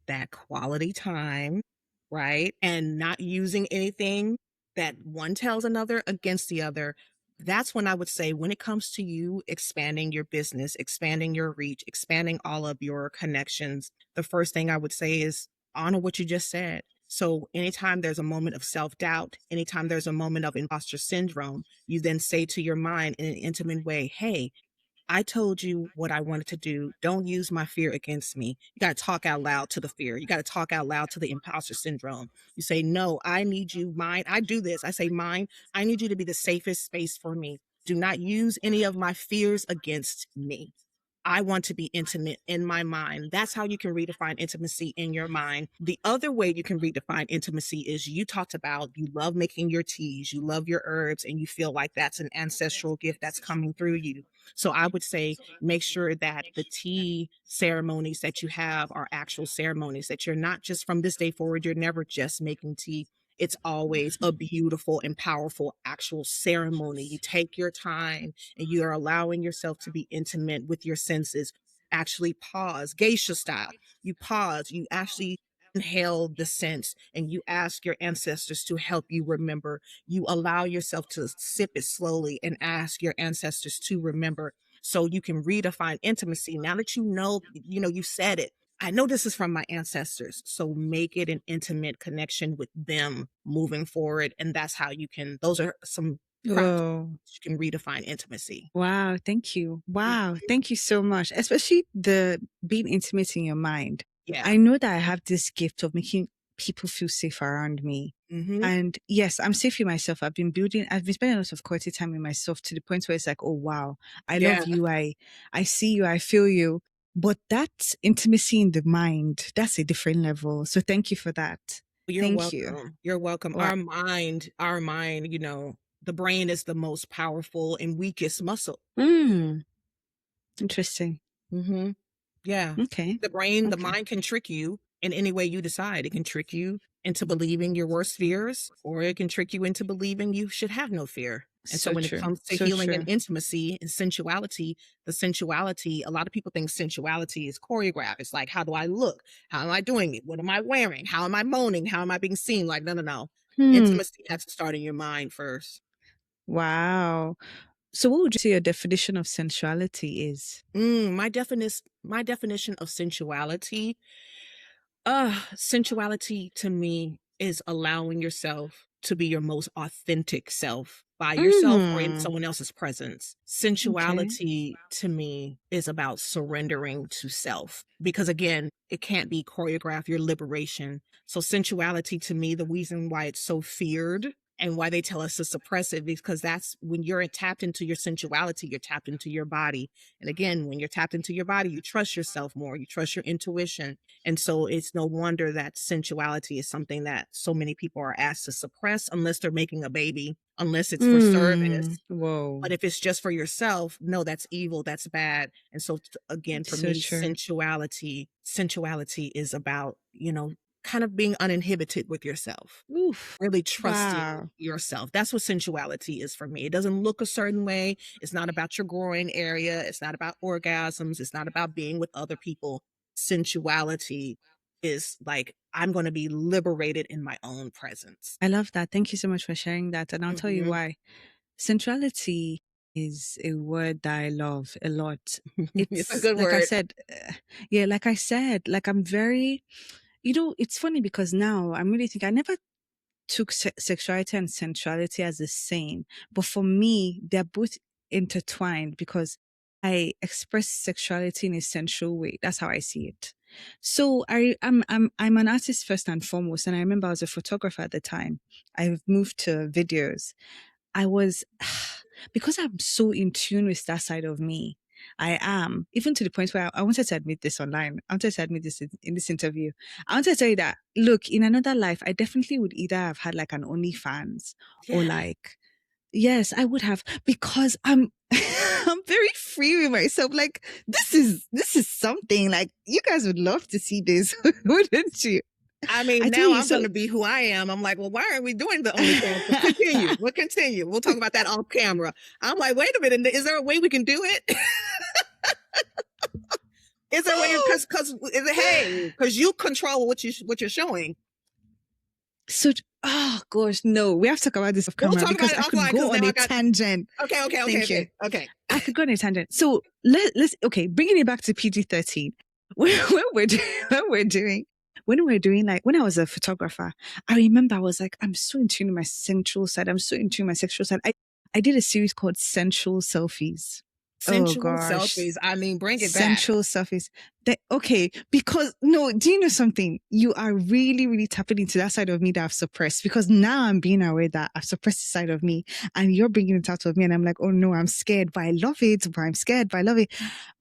that quality time, right? And not using anything that one tells another against the other. That's when I would say, when it comes to you expanding your business, expanding your reach, expanding all of your connections, the first thing I would say is honor what you just said. So anytime there's a moment of self-doubt, anytime there's a moment of imposter syndrome, you then say to your mind in an intimate way, hey, I told you what I wanted to do. Don't use my fear against me. You got to talk out loud to the fear. You got to talk out loud to the imposter syndrome. You say, no, I need you, mine. I do this. I say, mine, I need you to be the safest space for me. Do not use any of my fears against me. I want to be intimate in my mind. That's how you can redefine intimacy in your mind. The other way you can redefine intimacy is, you talked about you love making your teas, you love your herbs, and you feel like that's an ancestral gift that's coming through you. So I would say make sure that the tea ceremonies that you have are actual ceremonies, that you're not just from this day forward, you're never just making tea. It's always a beautiful and powerful actual ceremony. You take your time and you are allowing yourself to be intimate with your senses. Actually pause, geisha style. You pause, you actually inhale the sense, and you ask your ancestors to help you remember. You allow yourself to sip it slowly and ask your ancestors to remember, so you can redefine intimacy. Now that you said it, I know this is from my ancestors. So make it an intimate connection with them moving forward. And that's how those are some practices Oh, you can redefine intimacy. wow. Thank you. Wow. Thank you so much. Especially the being intimate in your mind. Yeah. I know that I have this gift of making people feel safe around me. Mm-hmm. And yes, I'm safe with myself. I've been spending a lot of quality time with myself to the point where it's like, oh wow, I Yeah. love you. I see you. I feel you. But that intimacy in the mind, that's a different level. So thank you for that. You're Thank you. welcome. You're welcome. Wow. Our mind, the brain is the most powerful and weakest muscle. Interesting. Mm-hmm. Yeah. Okay. The Okay. mind can trick you in any way you decide. It can trick you into believing your worst fears, or it can trick you into believing you should have no fear. And so So when it true. comes to So healing and true. intimacy and sensuality, a lot of people think sensuality is choreographed. It's like, how do I look? How am I doing it? What am I wearing? How am I moaning? How am I being seen? Like, no, no, no. Hmm. Intimacy has to start in your mind first. Wow. So what would you say your definition of sensuality is? My definition of sensuality. Sensuality to me is allowing yourself to be your most authentic self by yourself or in Mm. someone else's presence. Okay. Sensuality to me is about surrendering to self because, again, it can't be choreographed, your liberation. So, sensuality to me, the reason why it's so feared and why they tell us to suppress it, because that's when you're tapped into your sensuality, you're tapped into your body. And again, when you're tapped into your body, you trust yourself more, you trust your intuition. And so it's no wonder that sensuality is something that so many people are asked to suppress unless they're making a baby, unless it's for service. Whoa. But if it's just for yourself, no, that's evil, that's bad. And so again, for So me, true. sensuality is about, kind of being uninhibited with yourself, Oof. really trusting Wow. yourself. That's what sensuality is for me. It doesn't look a certain way. It's not about your groin area. It's not about orgasms. It's not about being with other people. Sensuality is like, I'm going to be liberated in my own presence. I love that. Thank you so much for sharing that. And I'll tell you Hmm. why. Sensuality is a word that I love a lot. It's a It's good like I word. said, like I'm very, it's funny because now I'm really thinking, I never took sexuality and sensuality as the same. But for me, they're both intertwined because I express sexuality in a sensual way. That's how I see it. So I'm an artist first and foremost. And I remember I was a photographer at the time. I've moved to videos. I was, because I'm so in tune with that side of me. I am, even to the point where I wanted to admit this online. I wanted to admit this in this interview. I wanted to tell you that, look, in another life, I definitely would either have had like an OnlyFans or Yeah. like, yes, I would have, because I'm, I'm very free with myself. Like, this is something like you guys would love to see this, wouldn't you? I mean, I tell now you, I'm going so to be who I am. I'm like, well, why aren't we doing the OnlyFans? But continue. We'll continue. We'll talk about that off camera. I'm like, wait a minute. Is there a way we can do it? Is there a way? Because you control what you're showing. So, oh gosh, no, we have to talk about this off We'll camera talk about because it I could offline. Because go on now a I got. tangent. Thank you. Okay. I could go on a tangent. So okay, bringing it back to PG-13. When we're doing like, when I was a photographer, I remember I was like, I'm so in tune with my sensual side. I'm so in tune with my sexual side. I did a series called Sensual Selfies. Oh Sensual gosh. selfies. I mean, bring it back. Sensual selfies. Okay, because no, do you know something? You are really, really tapping into that side of me that I've suppressed, because now I'm being aware that I've suppressed the side of me and you're bringing it out of me. And I'm like, oh no, I'm scared, but I love it. But I'm scared, but I love it.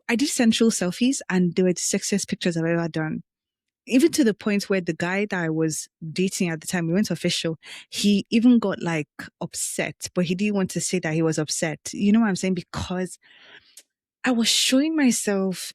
I did sensual selfies and they were the sexiest pictures I've ever done. Even to the point where the guy that I was dating at the time, we went official, he even got like upset, but he didn't want to say that he was upset. You know what I'm saying? Because I was showing myself,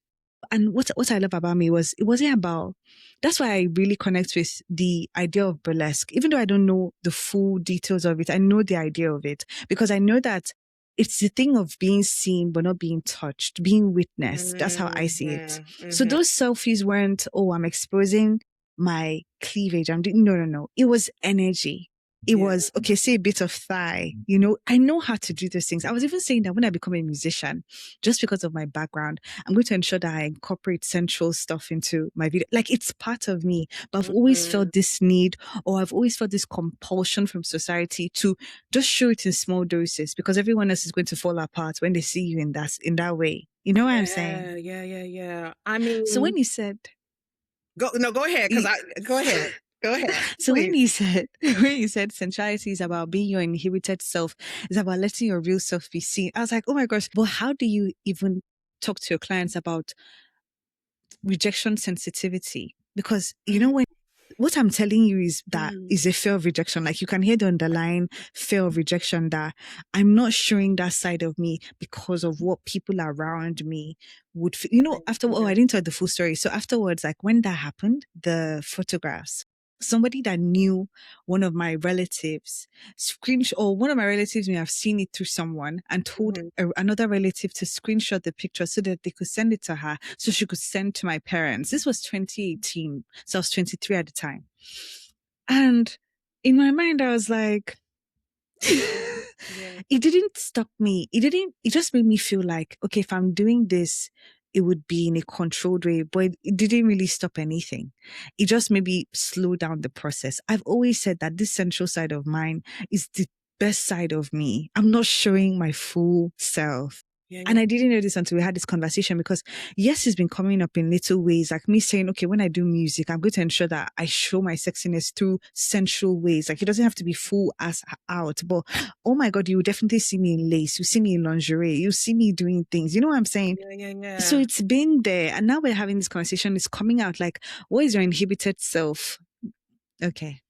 and what I love about me was it wasn't about. That's why I really connect with the idea of burlesque. Even though I don't know the full details of it, I know the idea of it because I know that it's the thing of being seen but not being touched, being witnessed. That's how I see it. Mm-hmm, So mm-hmm. those selfies weren't, oh, I'm exposing my cleavage. I'm doing no, no, no. It was energy. It Yeah. was, okay, say a bit of thigh. You know, I know how to do those things. I was even saying that when I become a musician, just because of my background, I'm going to ensure that I incorporate sensual stuff into my video. Like, it's part of me, but I've always Mm-hmm. felt this need, or I've always felt this compulsion from society to just show it in small doses because everyone else is going to fall apart when they see you in that way. You know what I'm saying? Yeah. I So mean, when you said, go ahead. y- Go ahead. Go ahead, So when please. you said when you said sensuality is about being your inhibited self, it's about letting your real self be seen. I was like, oh my gosh, but how do you even talk to your clients about rejection sensitivity? Because you know when what I'm telling you is that Mm, is a fear of rejection. Like you can hear the underlying fear of rejection that I'm not showing that side of me because of what people around me would, after, oh, I yeah, didn't tell the full story. So afterwards, like when that happened, the photographs, somebody that knew one of my relatives or one of my relatives may have seen it through someone and told mhm, another relative to screenshot the picture so that they could send it to her so she could send to my parents. This was 2018. So I was 23 at the time. And in my mind, I was like, yeah, it didn't stop me. It just made me feel like, okay, if I'm doing this, it would be in a controlled way, but it didn't really stop anything. It just maybe slow down the process. I've always said that this central side of mine is the best side of me. I'm not showing my full self. yeah, And yeah, I didn't know this until we had this conversation because yes, it's been coming up in little ways, like me saying, okay, when I do music, I'm going to ensure that I show my sexiness through sensual ways. Like it doesn't have to be full ass out, but oh my God, you will definitely see me in lace. You see me in lingerie. You see me doing things. You know what I'm saying? yeah, yeah, So yeah. it's been there. And now we're having this conversation. It's coming out like, what is your inhibited self? Okay.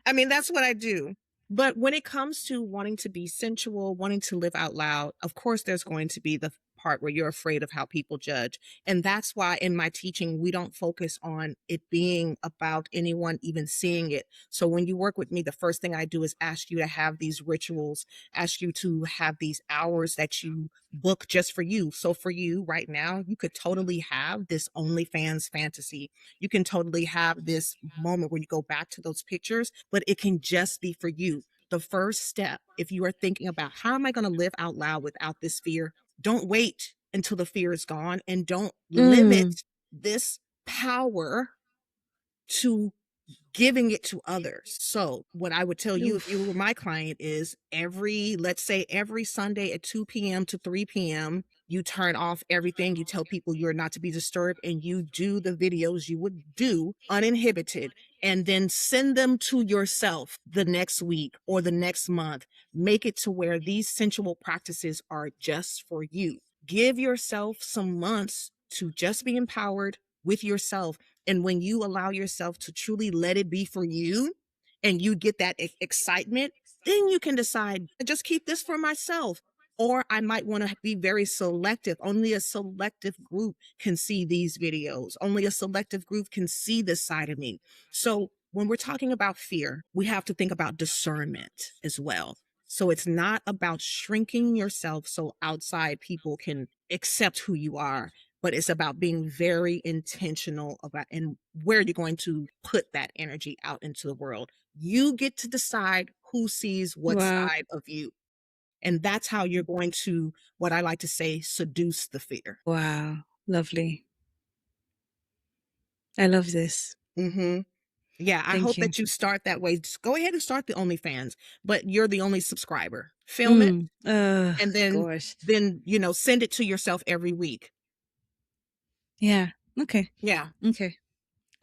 I mean, that's what I do. But when it comes to wanting to be sensual, wanting to live out loud, of course, there's going to be the part where you're afraid of how people judge. And that's why in my teaching, we don't focus on it being about anyone even seeing it. So when you work with me, the first thing I do is ask you to have these rituals, ask you to have these hours that you book just for you. So for you right now, you could totally have this OnlyFans fantasy. You can totally have this moment where you go back to those pictures, but it can just be for you. The first step, if you are thinking about how am I going to live out loud without this fear, don't wait until the fear is gone and don't Mm. limit this power to giving it to others. So what I would tell you if you Oof. were my client is let's say every Sunday at 2 p.m. to 3 p.m., you turn off everything. You tell people you're not to be disturbed and you do the videos you would do uninhibited and then send them to yourself the next week or the next month. Make it to where these sensual practices are just for you. Give yourself some months to just be empowered with yourself, and when you allow yourself to truly let it be for you and you get that excitement, then you can decide, just keep this for myself. Or I might want to be very selective. Only a selective group can see these videos. Only a selective group can see this side of me. So when we're talking about fear, we have to think about discernment as well. So it's not about shrinking yourself so outside people can accept who you are, but it's about being very intentional about and where you're going to put that energy out into the world. You get to decide who sees what Wow. side of you. And that's how you're going to, what I like to say, seduce the fear. Wow. Lovely. I love this. Hmm. Yeah, I Thank hope you. that you start that way. Just go ahead and start the OnlyFans, but you're the only subscriber. Film it Mm. and then Gosh. send it to yourself every week. Yeah. Okay. Yeah. Okay.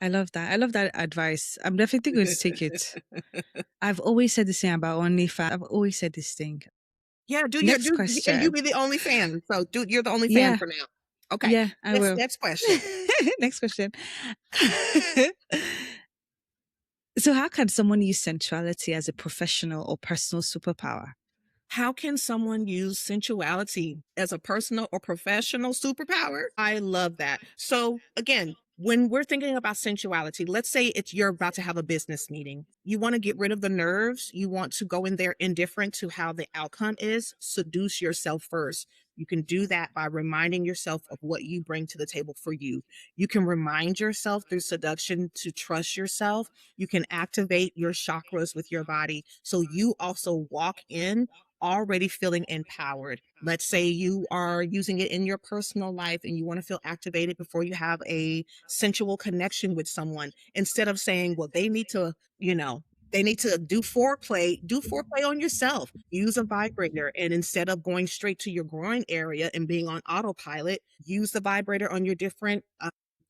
I love that. I love that advice. I'm definitely going to take it. I've always said the same about OnlyFans. I've always said this thing. Yeah, Next and you question. be the only fan. So you're the only fan Yeah. for now. Okay. Yeah, I Next will. next question. Next question. So how can someone use sensuality as a professional or personal superpower? How can someone use sensuality as a personal or professional superpower? I love that. So again, when we're thinking about sensuality, let's say you're about to have a business meeting. You want to get rid of the nerves. You want to go in there indifferent to how the outcome is. Seduce yourself first. You can do that by reminding yourself of what you bring to the table for you. You can remind yourself through seduction to trust yourself. You can activate your chakras with your body. So you also walk in already feeling empowered. Let's say you are using it in your personal life and you want to feel activated before you have a sensual connection with someone. Instead of saying, well, they need to do foreplay on yourself. Use a vibrator. And instead of going straight to your groin area and being on autopilot, use the vibrator on your different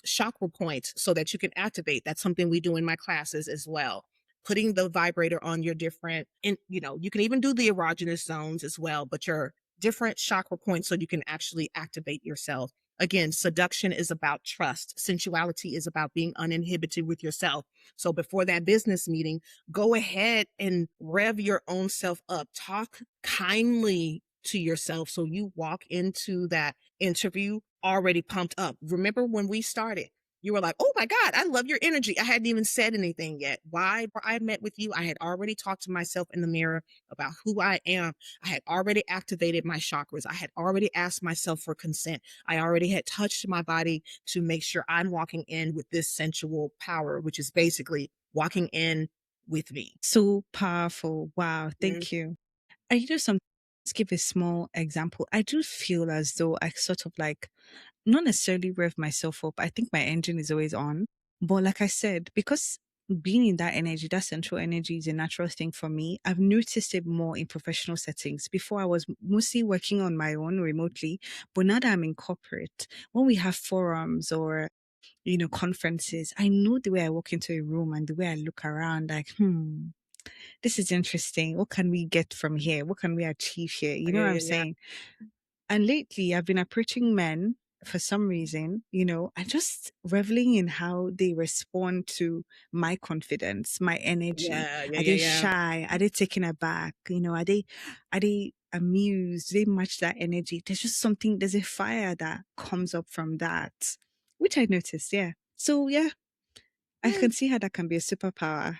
chakra points so that you can activate. That's something we do in my classes as well. Putting the vibrator on your different, and you can even do the erogenous zones as well, but your different chakra points so you can actually activate yourself. Again, seduction is about trust. Sensuality is about being uninhibited with yourself. So before that business meeting, go ahead and rev your own self up. Talk kindly to yourself so you walk into that interview already pumped up. Remember when we started? You were like, oh my God, I love your energy. I hadn't even said anything yet. Why I met with you, I had already talked to myself in the mirror about who I am. I had already activated my chakras. I had already asked myself for consent. I already had touched my body to make sure I'm walking in with this sensual power, which is basically walking in with me. So powerful. Wow. Mhm. Thank you. And let's give a small example. I do feel as though I sort of like not necessarily rev myself up. I think my engine is always on. But like I said, because being in that energy, that central energy is a natural thing for me, I've noticed it more in professional settings. Before I was mostly working on my own remotely, but now that I'm in corporate, when we have forums or conferences, I know the way I walk into a room and the way I look around, like, this is interesting. What can we get from here? What can we achieve here? You know Yeah, what I'm yeah, yeah. saying? And lately, I've been approaching men for some reason, I'm just reveling in how they respond to my confidence, my energy. Yeah, yeah, Are yeah, they yeah. shy? Are they taken aback? Are they amused? Do they match that energy? There's just something, there's a fire that comes up from that, which I noticed. Yeah. So yeah, I Yeah. can see how that can be a superpower.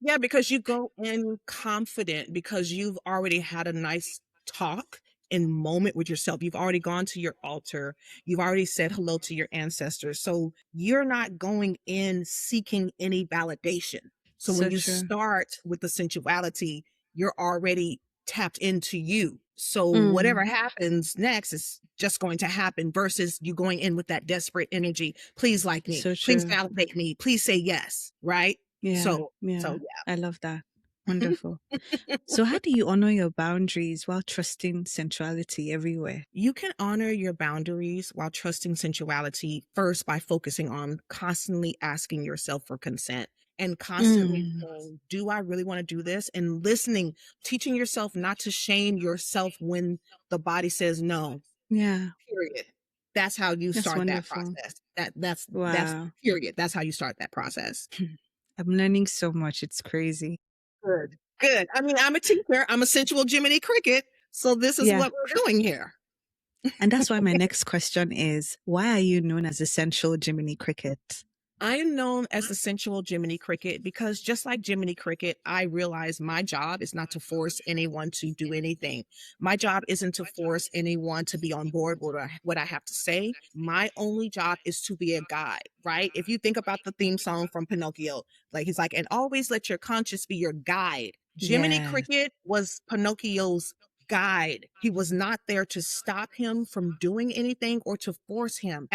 Yeah, because you go in confident because you've already had a nice talk and moment with yourself. You've already gone to your altar. You've already said hello to your ancestors. So you're not going in seeking any validation. So when So you true. start with the sensuality, you're already tapped into you. So whatever Mm, happens next is just going to happen versus you going in with that desperate energy. Please like me. so Please true. validate me. Please say yes. Right. Yeah. So Yeah. I love that. yeah. Wonderful. So, how do you honor your boundaries while trusting sensuality everywhere? You can honor your boundaries while trusting sensuality first by focusing on constantly asking yourself for consent and constantly Mm, saying, do I really want to do this? And listening, teaching yourself not to shame yourself when the body says no, yeah, period. That's how you that's start that wonderful. process. That's Wow. period. That's how you start that process. I'm learning so much. It's crazy. Good. Good. I mean, I'm a teacher. I'm a sensual Jiminy Cricket. So this is Yeah. what we're doing here. And that's why my next question is, why are you known as Essential Jiminy Cricket? I am known as the sensual Jiminy Cricket because just like Jiminy Cricket, I realize my job is not to force anyone to do anything. My job isn't to force anyone to be on board with what I have to say. My only job is to be a guide, right? If you think about the theme song from Pinocchio, like he's like, and always let your conscience be your guide. Jiminy Yes. Cricket was Pinocchio's guide. He was not there to stop him from doing anything or to force him.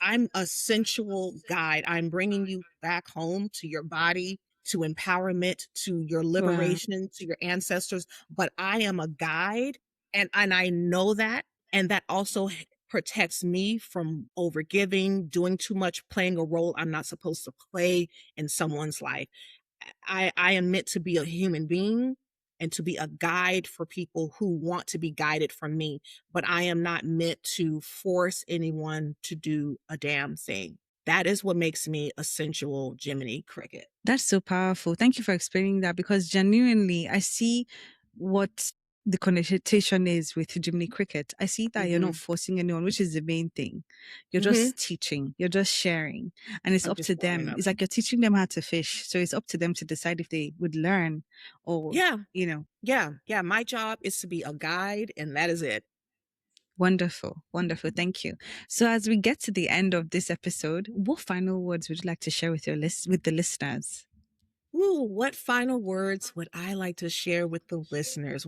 I'm a sensual guide. I'm bringing you back home to your body, to empowerment, to your Wow. liberation, to your ancestors. But I am a guide, and I know that, and that also protects me from overgiving, doing too much, playing a role I'm not supposed to play in someone's life. I am meant to be a human being and to be a guide for people who want to be guided from me, but I am not meant to force anyone to do a damn thing. That is what makes me a sensual Jiminy Cricket. That's so powerful. Thank you for explaining that because genuinely, I see what the connotation is with Jimmy Cricket. I see that you're not Hmm. forcing anyone, which is the main thing. You're Hmm. just teaching, you're just sharing, and it's I'm up just to showing them. up. It's like you're teaching them how to fish. So it's up to them to decide if they would learn or, Yeah, you know, yeah, yeah. My job is to be a guide, and that is it. wonderful, wonderful. Thank you. So as we get to the end of this episode, what final words would you like to share with with the listeners? Ooh, what final words would I like to share with the listeners?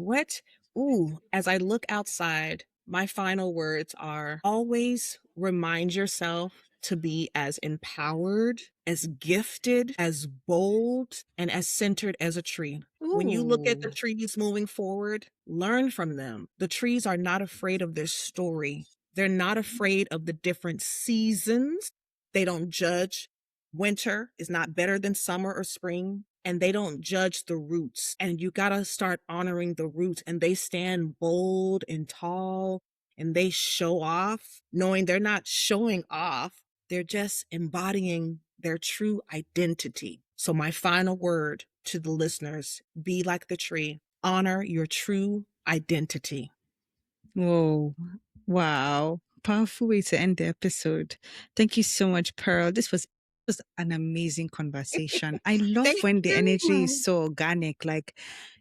As I look outside, my final words are always remind yourself to be as empowered, as gifted, as bold, and as centered as a tree. When you look at the Ooh, trees moving forward, learn from them. The trees are not afraid of their story. They're not afraid of the different seasons. They don't judge. Winter is not better than summer or spring. And they don't judge the roots. And you got to start honoring the roots. And they stand bold and tall and they show off, knowing they're not showing off. They're just embodying their true identity. So, my final word to the listeners, be like the tree, honor your true identity. Whoa. Wow. Powerful way to end the episode. Thank you so much, Pearl. This was an amazing conversation. I love Thank when the energy is you. so organic, like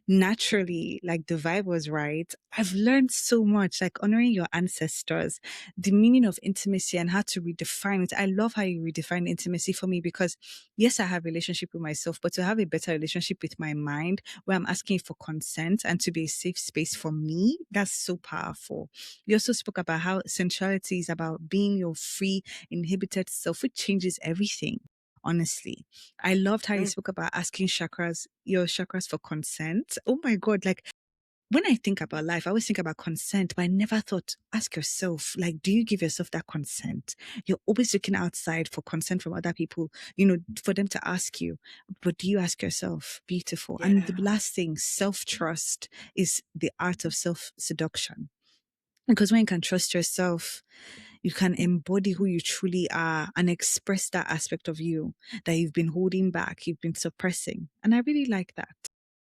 naturally, like the vibe was right. I've learned so much, like honoring your ancestors, the meaning of intimacy and how to redefine it. I love how you redefine intimacy for me because yes, I have a relationship with myself, but to have a better relationship with my mind where I'm asking for consent and to be a safe space for me, that's so powerful. You also spoke about how sensuality is about being your free, inhibited self, which changes everything. Honestly, I loved how you Mm, spoke about asking your chakras for consent. Oh my God. Like when I think about life, I always think about consent, but I never thought, ask yourself, like, do you give yourself that consent? You're always looking outside for consent from other people, for them to ask you, but do you ask yourself? Beautiful. And the yeah. last thing, self-trust is the art of self-seduction. Because when you can trust yourself, you can embody who you truly are and express that aspect of you that you've been holding back, you've been suppressing. And I really like that.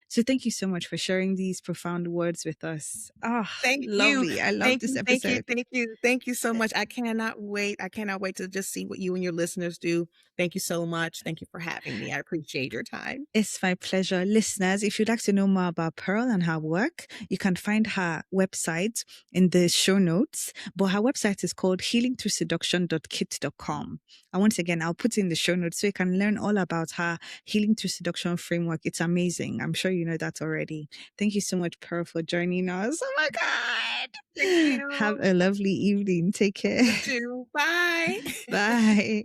So thank you so much for sharing these profound words with us. Ah, Thank you. lovely. I love Thank this you. Thank you. episode. Thank you. Thank you so much. I cannot wait. I cannot wait to just see what you and your listeners do. Thank you so much. Thank you for having me. I appreciate your time. It's my pleasure. Listeners, if you'd like to know more about Pearl and her work, you can find her website in the show notes. But her website is called healingthroughseduction.kit.com. And once again, I'll put it in the show notes so you can learn all about her Healing Through Seduction framework. It's amazing. I'm sure you know that already. Thank you so much, Pearl, for joining us. Oh my Thank God. Have you. a lovely evening. Take care. You too. Bye. Bye.